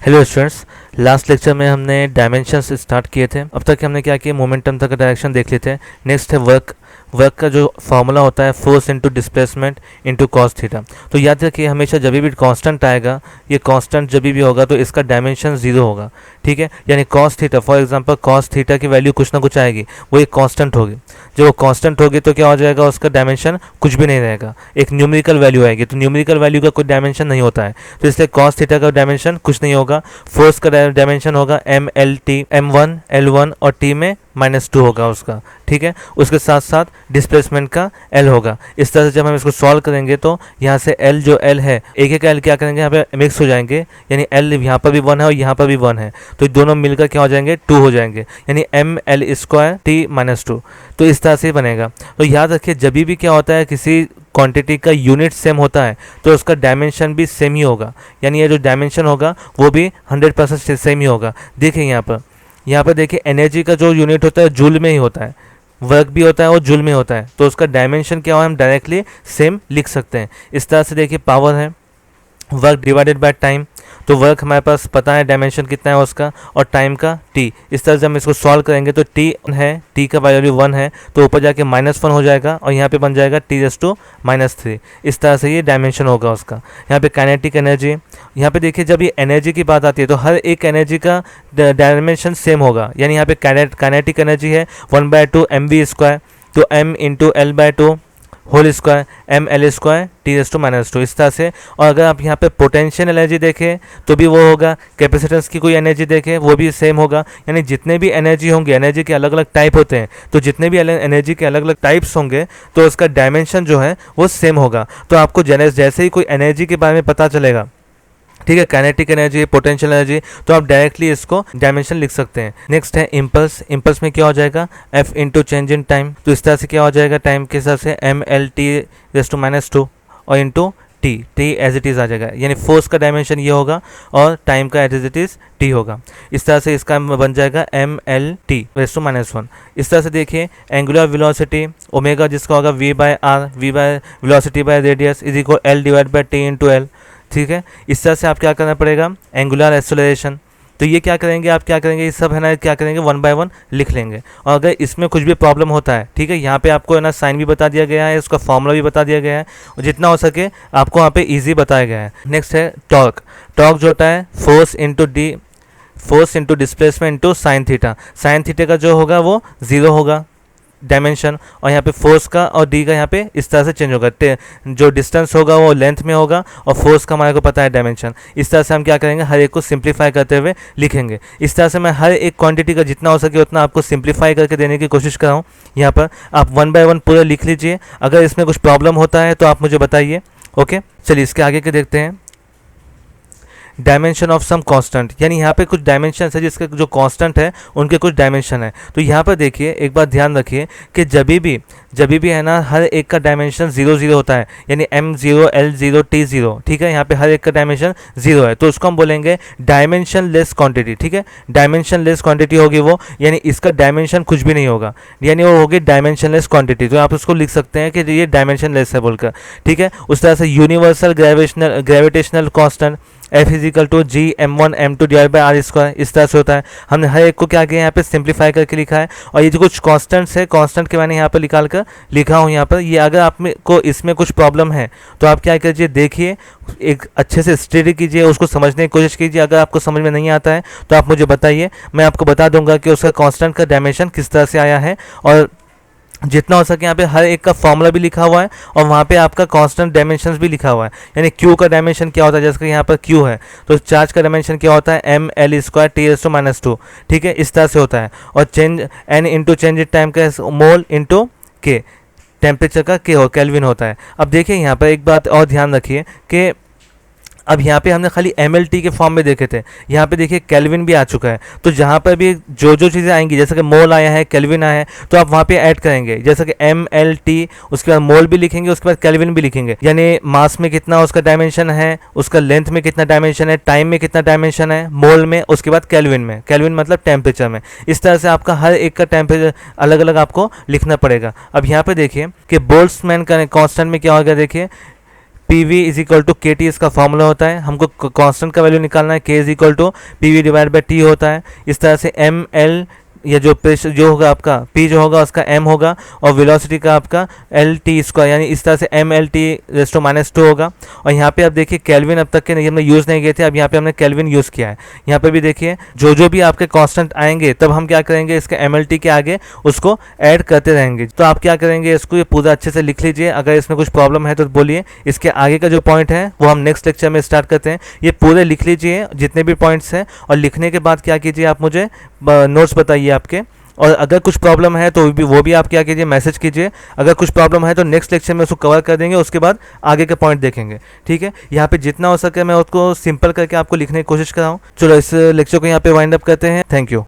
Hello students, last lecture में हमने dimensions start किए थे। अब तक हमने क्या किया, मोमेंटम तक का डायरेक्शन देख लिए थे। नेक्स्ट है वर्क का जो फॉर्मूला होता है force into displacement into cos theta. तो याद रखिए हमेशा जब भी कांस्टेंट आएगा, ये कांस्टेंट जब भी होगा तो इसका डायमेंशन जीरो होगा। ठीक है, यानी cos theta, for example cos theta की वैल्यू कुछ ना कुछ आएगी, वो एक कांस्टेंट होगी। जब वो कांस्टेंट होगी तो क्या हो जाएगा, उसका डायमेंशन कुछ भी नहीं रहेगा, एक न्यूमेरिकल वैल्यू आएगी। तो न्यूमेरिकल वैल्यू का कोई डायमेंशन नहीं होता है, तो इसलिए कॉस थीटा का डायमेंशन कुछ नहीं होगा। फोर्स का डायमेंशन होगा M L T, M1 L1 और टी में -2 होगा उसका। ठीक है, उसके साथ साथ डिस्प्लेसमेंट का L होगा। इस तरह से जब हम इसको सॉल्व करेंगे तो यहाँ से L जो L है, एक एक L क्या करेंगे, यहाँ पे मिक्स हो जाएंगे, यानी L यहाँ पर भी 1 है और यहाँ पर भी 1 है, तो दोनों मिलकर क्या हो जाएंगे, 2 हो जाएंगे, यानी ML² T-2। तो इस तरह से बनेगा। तो याद रखिए जब भी क्या होता है, किसी क्वांटिटी का यूनिट सेम होता है तो उसका डायमेंशन भी सेम ही होगा, यानी ये जो डायमेंशन होगा वो भी 100% सेम ही होगा। देखिए यहाँ पर देखिए एनर्जी का जो यूनिट होता है जूल में ही होता है, वर्क भी होता है वो जूल में होता है, तो उसका डायमेंशन क्या हो हम डायरेक्टली सेम लिख सकते हैं। इस तरह से देखिए पावर है वर्क डिवाइडेड बाय टाइम, तो वर्क हमारे पास पता है डायमेंशन कितना है उसका, और टाइम का टी। इस तरह से हम इसको सॉल्व करेंगे तो टी है, टी का वैल्यू 1 है, तो ऊपर जाके -1 हो जाएगा और यहाँ पे बन जाएगा T⁻⁻3। इस तरह से ये डायमेंशन होगा उसका। यहाँ पे काइनेटिक एनर्जी, यहाँ पे देखिए जब ये एनर्जी की बात आती है तो हर एक एनर्जी का डायमेंशन सेम होगा। यानी यहाँ पे काइनेटिक एनर्जी है 1/2 mv², तो m×L/2 whole square ML² T⁻², इस तरह से। और अगर आप यहाँ पे पोटेंशियल एनर्जी देखें तो भी वो होगा, कैपेसिटेंस की कोई एनर्जी देखें वो भी सेम होगा। यानी जितने भी एनर्जी होंगे, एनर्जी के अलग अलग टाइप होते हैं, तो जितने भी एनर्जी के अलग अलग टाइप्स होंगे तो उसका डायमेंशन जो है वो सेम होगा। तो आपको जैसे ही कोई एनर्जी के बारे में पता चलेगा, ठीक है, काइनेटिक एनर्जी, पोटेंशियल एनर्जी, तो आप डायरेक्टली इसको डायमेंशन लिख सकते हैं। नेक्स्ट है इम्पल्स। इम्पल्स में क्या हो जाएगा, F into change in time, तो इस तरह से क्या हो जाएगा, टाइम के हिसाब से ML/T और into T as it is आ जाएगा। यानी फोर्स का डायमेंशन ये होगा और टाइम का एज इट इज़ टी होगा। इस तरह से इसका बन जाएगा ML/T⁻⁻1। इस तरह से देखिए एंगुलर वेलोसिटी ओमेगा, जिसका होगा V/R, velocity by radius is equal L/T/L। ठीक है, इस तरह से आप क्या करना पड़ेगा, एंगुलर एक्सेलरेशन। तो ये क्या करेंगे, आप क्या करेंगे, ये सब है ना, क्या करेंगे 1 by 1 लिख लेंगे। और अगर इसमें कुछ भी प्रॉब्लम होता है, ठीक है, यहाँ पे आपको है ना साइन भी बता दिया गया है, उसका फॉर्मूला भी बता दिया गया है, और जितना हो सके आपको वहाँ पे इजी बताया गया है। नेक्स्ट है टॉर्क। टॉर्क जो होता है force into displacement into sine theta. Sine theta का जो होगा वो 0 होगा डायमेंशन, और यहाँ पे फोर्स का और डी का यहाँ पे इस तरह से चेंज होगा। जो डिस्टेंस होगा वो लेंथ में होगा और फोर्स का हमारे को पता है डायमेंशन। इस तरह से हम क्या करेंगे, हर एक को सिंप्लीफाई करते हुए लिखेंगे। इस तरह से मैं हर एक क्वांटिटी का जितना हो सके उतना आपको सिंप्लीफाई करके देने की कोशिश कर रहा हूँ। यहाँ पर आप 1 by 1 पूरा लिख लीजिए। अगर इसमें कुछ प्रॉब्लम होता है तो आप मुझे बताइए। ओके, चलिए इसके आगे के देखते हैं। डायमेंशन ऑफ सम कांस्टेंट, यानी यहाँ पे कुछ डायमेंशन है जिसके जो कांस्टेंट है उनके कुछ डायमेंशन है। तो यहाँ पर देखिए एक बात ध्यान रखिए कि जब भी है ना, हर एक का डायमेंशन 0 होता है, यानी M0 L0 T0। ठीक है, यहाँ पे हर एक का डायमेंशन 0 है, तो उसको हम बोलेंगे डायमेंशन लेस क्वांटिटी। ठीक है, डायमेंशन लेस क्वांटिटी होगी वो, यानी इसका डायमेंशन कुछ भी नहीं होगा, यानी वो होगी डायमेंशन लेस क्वांटिटी। तो आप उसको लिख सकते हैं कि ये डायमेंशन लेस है बोलकर। ठीक है, उस तरह से universal gravitational constant F = G(m1m2)/r², इस तरह से होता है। हमने हर एक को क्या किया यहाँ पे सिंप्लीफाई करके लिखा है। और ये जो कुछ कांस्टेंट्स है, कांस्टेंट के मैंने यहाँ पर निकाल कर लिखा हूँ यहाँ पर। ये अगर आप को इसमें कुछ प्रॉब्लम है तो आप क्या कीजिए, देखिए एक अच्छे से स्टडी कीजिए, उसको समझने की कोशिश कीजिए। अगर आपको समझ में नहीं आता है तो आप मुझे बताइए, मैं आपको बता दूंगा कि उसका कांस्टेंट का डायमेंशन किस तरह से आया है। और जितना हो सके यहाँ पे हर एक का फॉर्मूला भी लिखा हुआ है और वहाँ पे आपका कांस्टेंट डायमेंशंस भी लिखा हुआ है। यानी Q का डायमेंशन क्या होता है, जैसे कि यहाँ पर Q है तो चार्ज का डायमेंशन क्या होता है, ML² T⁻²। ठीक है, इस तरह से होता है। और change N into change in time का मोल इंटू K, टेम्परेचर का K हो केल्विन होता है। अब देखिए यहाँ पर एक बात और ध्यान रखिए कि अब यहाँ पे हमने खाली MLT के फॉर्म में देखे थे, यहाँ पे देखिए केल्विन भी आ चुका है। तो जहाँ पर भी जो चीज़ें आएंगी, जैसे कि मोल आया है, केल्विन आया है, तो आप वहाँ पे ऐड करेंगे, जैसे कि MLT, उसके बाद मोल भी लिखेंगे, उसके बाद केल्विन भी लिखेंगे। यानी मास में कितना उसका डायमेंशन है, उसका लेंथ में कितना डायमेंशन है, टाइम में कितना डायमेंशन है, मोल में, उसके बाद केल्विन में, केल्विन मतलब टेम्परेचर में। इस तरह से आपका हर एक का टेम्परेचर अलग अलग आपको लिखना पड़ेगा। अब यहाँ पे देखिए कि बोल्ट्जमैन का कांस्टेंट में क्या होगा, देखिए P V is equal to K T इसका फॉर्मूला होता है, हमको कांस्टेंट का वैल्यू निकालना है, K is equal to P V divide by T होता है। इस तरह से एम एल या जो प्रेशर जो होगा आपका p जो होगा उसका m होगा और वेलोसिटी का आपका एल टी स्क्वायर, यानी इस तरह से एम एल टी रेस्टो -2 होगा। और यहाँ पे आप देखिए केल्विन अब तक के नहीं हमने यूज़ नहीं किए थे, अब यहाँ पे हमने केल्विन यूज़ किया है। यहाँ पे भी देखिए जो भी आपके कांस्टेंट आएंगे तब हम क्या करेंगे, इसके एम एल टी के आगे उसको ऐड करते रहेंगे। तो आप क्या करेंगे, इसको ये पूरा अच्छे से लिख लीजिए, अगर इसमें कुछ प्रॉब्लम है तो बोलिए। इसके आगे का जो पॉइंट है वो हम नेक्स्ट लेक्चर में स्टार्ट करते हैं। ये पूरे लिख लीजिए जितने भी पॉइंट्स हैं, और लिखने के बाद क्या कीजिए, आप मुझे नोट्स बताइए आपके, और अगर कुछ प्रॉब्लम है तो वो भी आप क्या कीजिए, मैसेज कीजिए। अगर कुछ प्रॉब्लम है तो नेक्स्ट लेक्चर में उसको कवर कर देंगे, उसके बाद आगे के पॉइंट देखेंगे। ठीक है, यहाँ पे जितना हो सके मैं उसको सिंपल करके आपको लिखने की कोशिश कर रहा हूँ। चलो इस लेक्चर को यहाँ पे वाइंड अप करते हैं। Thank you.